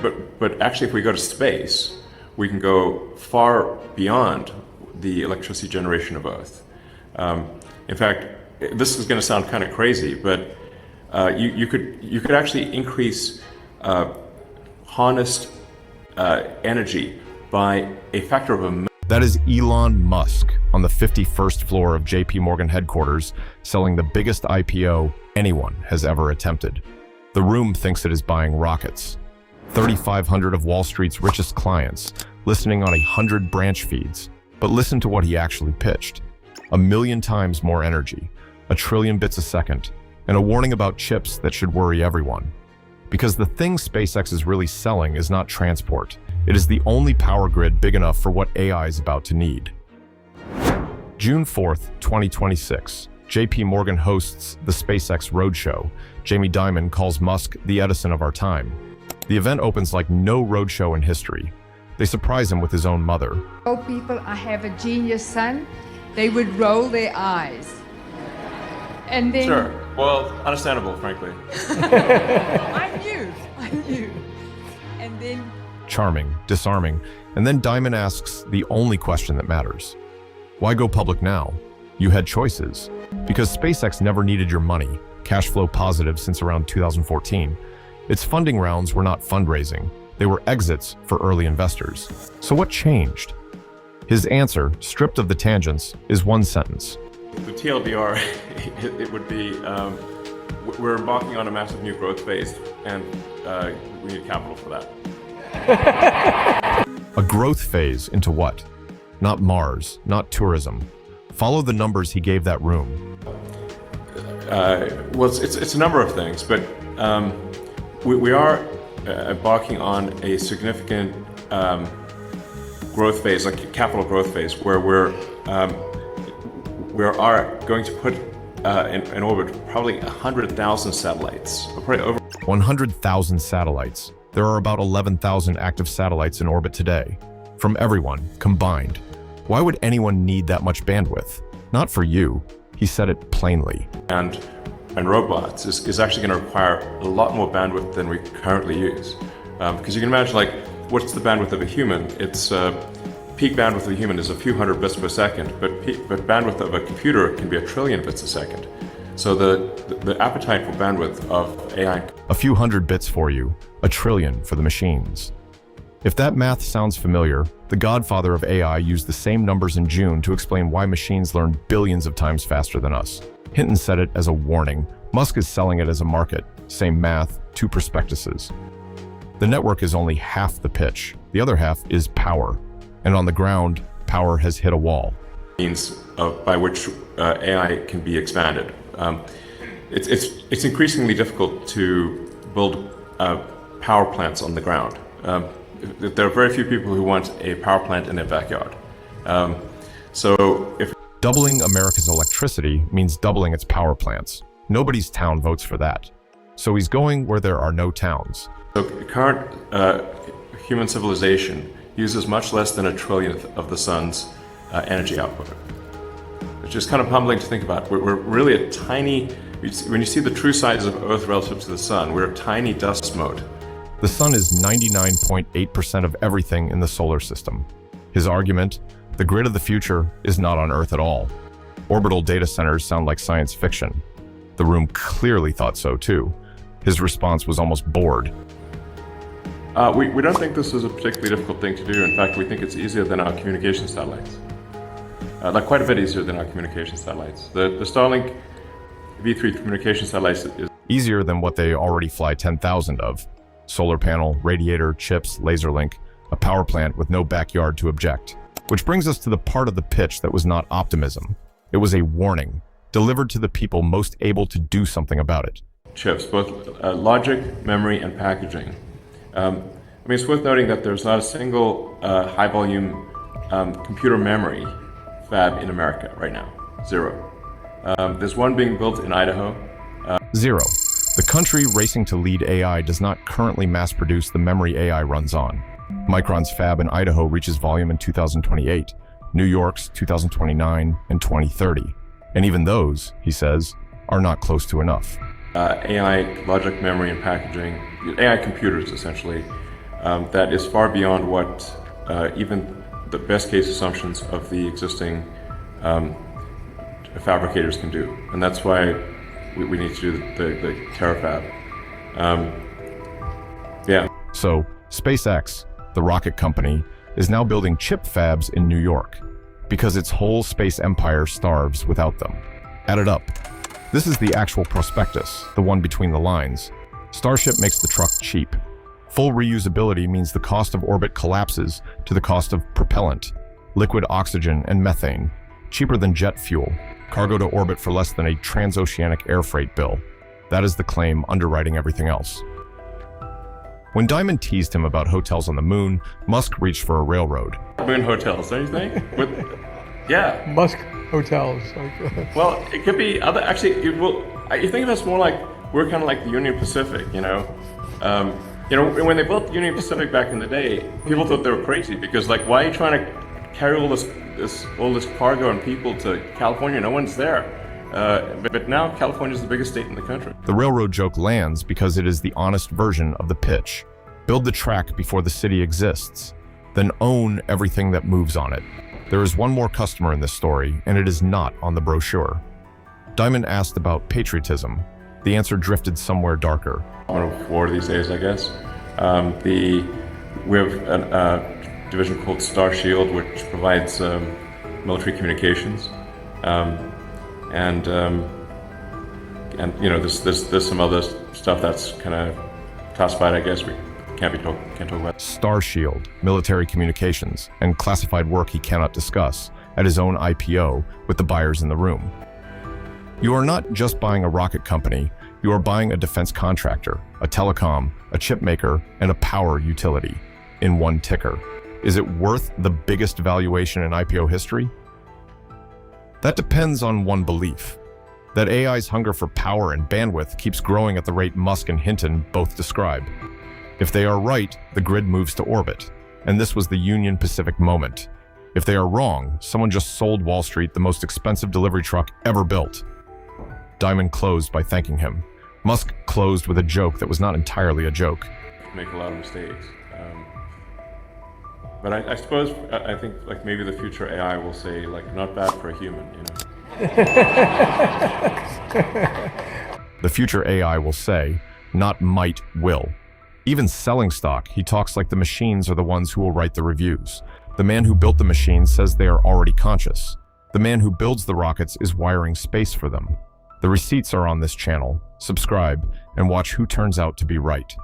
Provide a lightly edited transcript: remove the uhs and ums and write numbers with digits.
but actually, if we go to space, we can go far beyond the electricity generation of Earth. In fact, this is going to sound kind of crazy, but you could actually increase harnessed energy by a factor of a million. That is Elon Musk on the 51st floor of JP Morgan headquarters, selling the biggest IPO anyone has ever attempted. The room thinks it is buying rockets. 3,500 of Wall Street's richest clients, listening on 100 branch feeds. But listen to what he actually pitched. 1 million times more energy, 1 trillion bits a second, and a warning about chips that should worry everyone. Because the thing SpaceX is really selling is not transport. It is the only power grid big enough for what AI is about to need. June 4th, 2026, JP Morgan hosts the SpaceX roadshow. Jamie Dimon calls Musk the Edison of our time. The event opens like no roadshow in history. They surprise him with his own mother. Oh, people, I have a genius son. They would roll their eyes. And then... Sure. Well, understandable, frankly. I knew. And then... Charming, disarming, and then Dimon asks the only question that matters. Why go public now? You had choices. Because SpaceX never needed your money, cash flow positive since around 2014. Its funding rounds were not fundraising. They were exits for early investors. So what changed? His answer, stripped of the tangents, is one sentence. The TLDR, it would be, we're embarking on a massive new growth phase, and we need capital for that. A growth phase into what? Not Mars, not tourism. Follow the numbers he gave that room. Well, it's a number of things, but we are embarking on a significant growth phase, like capital growth phase, where we are going to put in orbit probably 100,000 satellites. Probably over 100,000 satellites. There are about 11,000 active satellites in orbit today, from everyone combined. Why would anyone need that much bandwidth? Not for you. He said it plainly. And robots is actually going to require a lot more bandwidth than we currently use. Because you can imagine, like, what's the bandwidth of a human? It's peak bandwidth of a human is a few hundred bits per second, but bandwidth of a computer can be 1 trillion bits a second. So the appetite for bandwidth of AI. A few hundred bits for you, 1 trillion for the machines. If that math sounds familiar, the godfather of AI used the same numbers in June to explain why machines learn billions of times faster than us. Hinton said it as a warning. Musk is selling it as a market. Same math, 2 prospectuses. The network is only half the pitch. The other half is power. And on the ground, power has hit a wall. Means by which AI can be expanded. It's increasingly difficult to build power plants on the ground. There are very few people who want a power plant in their backyard. So if doubling America's electricity means doubling its power plants. Nobody's town votes for that. So he's going where there are no towns. So current human civilization uses much less than 1 trillionth of the sun's energy output. Which is kind of humbling to think about. We're really a tiny, when you see the true size of Earth relative to the sun, we're a tiny dust mote. The sun is 99.8% of everything in the solar system. His argument, the grid of the future is not on Earth at all. Orbital data centers sound like science fiction. The room clearly thought so too. His response was almost bored. We don't think this is a particularly difficult thing to do. In fact, we think it's easier than our communication satellites. Like quite a bit easier than our communication satellites. The Starlink V3 communication satellites is easier than what they already fly 10,000 of. Solar panel, radiator, chips, laser link, a power plant with no backyard to object. Which brings us to the part of the pitch that was not optimism. It was a warning, delivered to the people most able to do something about it. Chips, both logic, memory, and packaging. I mean, it's worth noting that there's not a single high-volume computer memory fab in America right now. 0. There's one being built in Idaho. 0. The country racing to lead AI does not currently mass-produce the memory AI runs on. Micron's fab in Idaho reaches volume in 2028, New York's 2029 and 2030. And even those, he says, are not close to enough. AI, logic, memory, and packaging, AI computers essentially, that is far beyond what even the best case assumptions of the existing fabricators can do. And that's why we need to do the terafab. Yeah. So, SpaceX, the rocket company, is now building chip fabs in New York because its whole space empire starves without them. Add it up. This is the actual prospectus, the one between the lines. Starship makes the truck cheap. Full reusability means the cost of orbit collapses to the cost of propellant, liquid oxygen, and methane, cheaper than jet fuel, cargo to orbit for less than a transoceanic air freight bill. That is the claim underwriting everything else. When Diamond teased him about hotels on the moon, Musk reached for a railroad. Moon hotels, don't you think? Yeah. Musk hotels. Well, it could be other. Actually, you think of us more like we're kind of like the Union Pacific, you know. When they built Union Pacific back in the day, people thought they were crazy because, like, why are you trying to carry all this cargo and people to California? No one's there. But now California is the biggest state in the country. The railroad joke lands because it is the honest version of the pitch. Build the track before the city exists, then own everything that moves on it. There is one more customer in this story, and it is not on the brochure. Diamond asked about patriotism. The answer drifted somewhere darker. On a war these days, I guess. We have a division called Starship, which provides military communications. And there's some other stuff that's kind of classified, I guess. We can't talk about. Starship, military communications, and classified work he cannot discuss at his own IPO with the buyers in the room. You are not just buying a rocket company, you are buying a defense contractor, a telecom, a chip maker, and a power utility in one ticker. Is it worth the biggest valuation in IPO history? That depends on one belief, that AI's hunger for power and bandwidth keeps growing at the rate Musk and Hinton both describe. If they are right, the grid moves to orbit, and this was the Union Pacific moment. If they are wrong, someone just sold Wall Street the most expensive delivery truck ever built. Diamond closed by thanking him. Musk closed with a joke that was not entirely a joke. Make a lot of mistakes. But I suppose, I think like maybe the future AI will say like, not bad for a human, you know? The future AI will say, not might will. Even selling stock, he talks like the machines are the ones who will write the reviews. The man who built the machines says they are already conscious. The man who builds the rockets is wiring space for them. The receipts are on this channel. Subscribe and watch who turns out to be right.